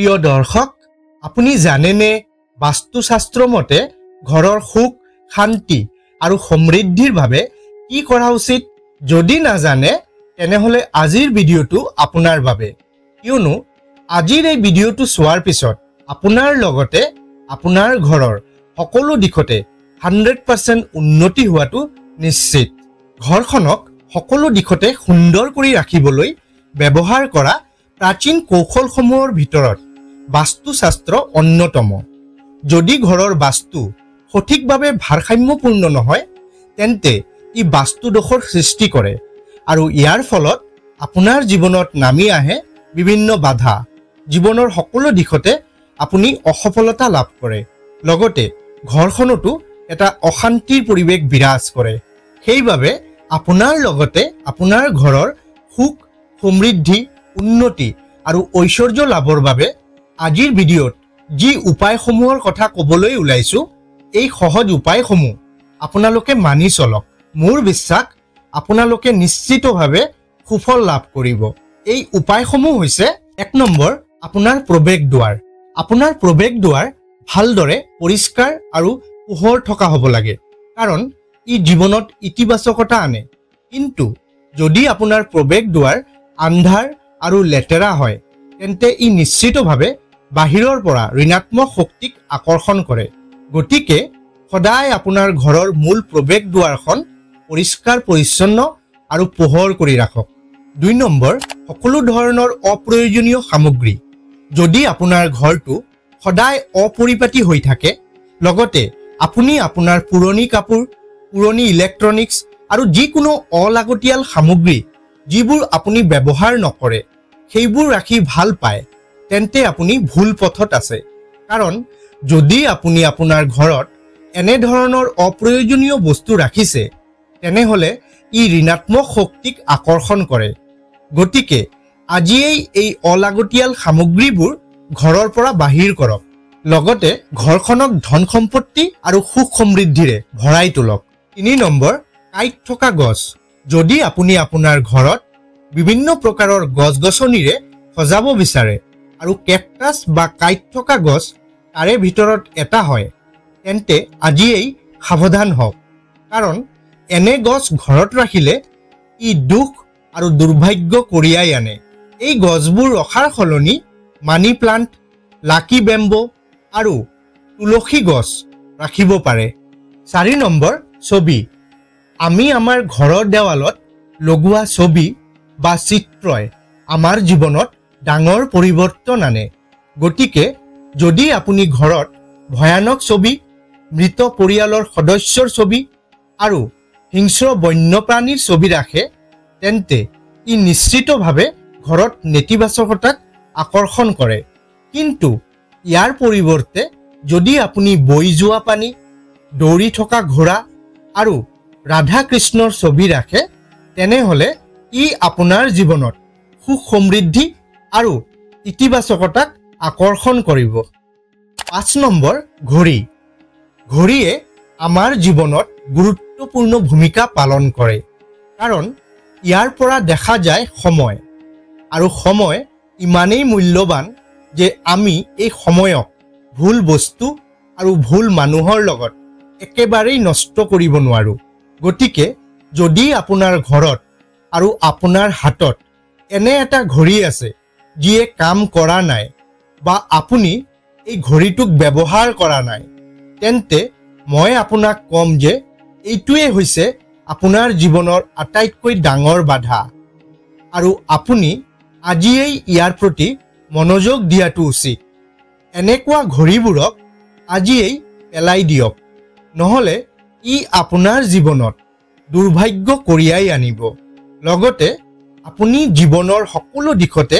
প্ৰিয় দৰ্শক, আপুনি জানেনে বাস্তুশাস্ত্ৰ মতে ঘৰৰ সুখ, শান্তি আৰু সমৃদ্ধিৰ বাবে কি কৰা উচিত? যদি নাজানে তেনেহলে আজিৰ ভিডিঅ'টো আপোনাৰ বাবে, কিয়নো আজিৰ এই ভিডিঅ'টো চোৱাৰ পিছত আপোনাৰ লগতে আপোনাৰ ঘৰৰ সকলো দিশতে 100% উন্নতি হোৱাটো নিশ্চিত। ঘৰখনক সকলো দিশতে সুন্দৰ কৰি ৰাখিবলৈ ব্যৱহাৰ কৰা প্ৰাচীন কৌশলসমূহৰ ভিতৰত বাস্তুশাস্ত্ৰ অন্যতম। যদি ঘৰৰ বাস্তু সঠিকভাৱে ভাৰসাম্যপূৰ্ণ নহয় তেন্তে ই বাস্তু দোষৰ সৃষ্টি কৰে আৰু ইয়াৰ ফলত আপোনাৰ জীৱনত নামি আহে বিভিন্ন বাধা। জীৱনৰ সকলো দিশতে আপুনি অসফলতা লাভ কৰে, লগতে ঘৰখনতো এটা অশান্তিৰ পৰিৱেশ বিৰাজ কৰে। সেইবাবে আপোনাৰ লগতে আপোনাৰ ঘৰৰ সুখ, সমৃদ্ধি, উন্নতি আৰু ঐশ্বৰ্য লাভৰ বাবে আজিৰ ভিডিঅ'ত যি উপায়সমূহৰ কথা ক'বলৈ ওলাইছো, এই সহজ উপায়সমূহ আপোনালোকে মানি চলক। মোৰ বিশ্বাস আপোনালোকে নিশ্চিতভাৱে সুফল লাভ কৰিব। এই উপায়সমূহ হৈছে: 1 নম্বৰ, আপোনাৰ প্ৰৱেশ দুৱাৰ। আপোনাৰ প্ৰৱেশ দুৱাৰ ভালদৰে পৰিষ্কাৰ আৰু পোহৰ থকা হ'ব লাগে, কাৰণ ই জীৱনত ইতিবাচকতা আনে। কিন্তু যদি আপোনাৰ প্ৰৱেশ দুৱাৰ আন্ধাৰ আৰু লেতেৰা হয় তেন্তে ই নিশ্চিতভাৱে বাহিৰৰ পৰা ঋণাত্মক শক্তিক আকৰ্ষণ কৰে। গতিকে সদায় আপোনাৰ ঘৰৰ মূল প্ৰৱেশ দুৱাৰখন পৰিষ্কাৰ পৰিচ্ছন্ন আৰু পোহৰ কৰি ৰাখক। 2 নম্বৰ, সকলো ধৰণৰ অপ্ৰয়োজনীয় সামগ্ৰী। যদি আপোনাৰ ঘৰটো সদায় অপৰিপাটি হৈ থাকে, লগতে আপুনি আপোনাৰ পুৰণি কাপোৰ, পুৰণি ইলেক্ট্ৰনিক্স আৰু যিকোনো অলাগতিয়াল সামগ্ৰী যিবোৰ আপুনি ব্যৱহাৰ নকৰে সেইবোৰ ৰাখি ভাল পায়, তেন্তে আপুনি ভুল পথত আছে। কাৰণ যদি আপুনি আপোনাৰ ঘৰত এনে ধৰণৰ অপ্ৰয়োজনীয় বস্তু ৰাখিছে তেনেহলে ই ঋণাত্মক শক্তিক আকৰ্ষণ কৰে। গতিকে আজিয়েই এই অলাগতিয়াল সামগ্ৰীবোৰ ঘৰৰ পৰা বাহিৰ কৰক, লগতে ঘৰখনক ধন সম্পত্তি আৰু সুখ সমৃদ্ধিৰে ভৰাই তোলক। 3 নম্বৰ, কাঁইট থকা গছ। যদি আপুনি আপোনাৰ ঘৰত বিভিন্ন প্ৰকাৰৰ গছ-গছনিৰে সজাব বিচাৰে আৰু কেকটাছ বা কাঁইট থকা গছ তাৰে ভিতৰত এটা হয়, তেন্তে আজিয়েই সাৱধান হওক। কাৰণ এনে গছ ঘৰত ৰাখিলে ই দুখ আৰু দুৰ্ভাগ্য কঢ়িয়াই আনে। এই গছবোৰ ৰখাৰ সলনি মানি প্লাণ্ট, লাকি বেম্বো আৰু তুলসী গছ ৰাখিব পাৰে। 4 নম্বৰ, ছবি। আমি আমাৰ ঘৰৰ দেৱালত লগোৱা ছবি বা চিত্ৰই আমাৰ জীৱনত ডাঙৰ পৰিৱৰ্তন আনে। গতিকে যদি আপুনি ঘৰত ভয়ানক ছবি, মৃত পৰিয়ালৰ সদস্যৰ ছবি আৰু হিংস্ৰ বন্যপ্ৰাণীৰ ছবি ৰাখে তেন্তে ই নিশ্চিতভাৱে ঘৰত নেতিবাচকতাক আকৰ্ষণ কৰে। কিন্তু ইয়াৰ পৰিৱৰ্তে যদি আপুনি বৈ যোৱা পানী, দৌৰি থকা ঘোঁৰা আৰু ৰাধা কৃষ্ণৰ ছবি ৰাখে তেনেহলে ই আপোনাৰ জীৱনত সুখ, সমৃদ্ধি আৰু ইতিবাচকতাক আকৰ্ষণ কৰিব। 5 নম্বৰ, ঘড়ী। ঘড়ীয়ে আমাৰ জীৱনত গুৰুত্বপূৰ্ণ ভূমিকা পালন কৰে, কাৰণ ইয়াৰ পৰা দেখা যায় সময়, আৰু সময় ইমানেই মূল্যৱান যে আমি এই সময়ক ভুল বস্তু আৰু ভুল মানুহৰ লগত একেবাৰেই নষ্ট কৰিব নোৱাৰো। গতিকে যদি আপোনাৰ ঘৰত আৰু আপোনাৰ হাতত এনে এটা ঘড়ী আছে যিয়ে কাম কৰা নাই বা আপুনি এই ঘড়ীটোক ব্যৱহাৰ কৰা নাই, তেন্তে মই আপোনাক কম যে এইটোৱে হৈছে আপোনাৰ জীৱনৰ আটাইতকৈ ডাঙৰ বাধা, আৰু আপুনি আজিয়েই ইয়াৰ প্ৰতি মনোযোগ দিয়াটো উচিত। এনেকুৱা ঘড়ীবোৰক আজিয়েই পেলাই দিয়ক, নহলে ই আপোনাৰ জীৱনত দুৰ্ভাগ্য কঢ়িয়াই আনিব, লগতে আপুনি জীৱনৰ সকলো দিশতে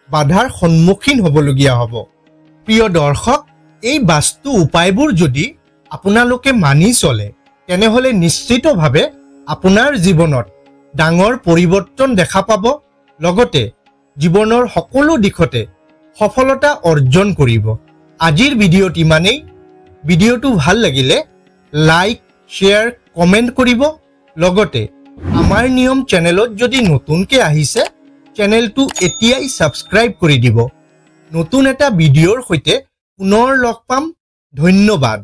বাধাৰ সন্মুখীন হ'বলগীয়া হ'ব। প্ৰিয় দৰ্শক, এই বাস্তু উপায়বোৰ যদি আপোনালোকে মানি চলে তেনেহলে নিশ্চিতভাৱে আপোনাৰ জীৱনত ডাঙৰ পৰিৱৰ্তন দেখা পাব, লগতে জীৱনৰ সকলো দিশতে সফলতা অৰ্জন কৰিব। আজিৰ ভিডিঅ'ত ইমানেই। ভিডিঅ'টো ভাল লাগিলে লাইক, শ্বেয়াৰ, কমেণ্ট কৰিব, লগতে আমাৰ নিয়ম চেনেলত যদি নতুনকৈ আহিছে চেনেলটো এতিয়াই ছাবস্ক্ৰাইব কৰি দিব। নতুন এটা ভিডিঅ'ৰ সৈতে পুনৰ লগ পাম। ধন্যবাদ।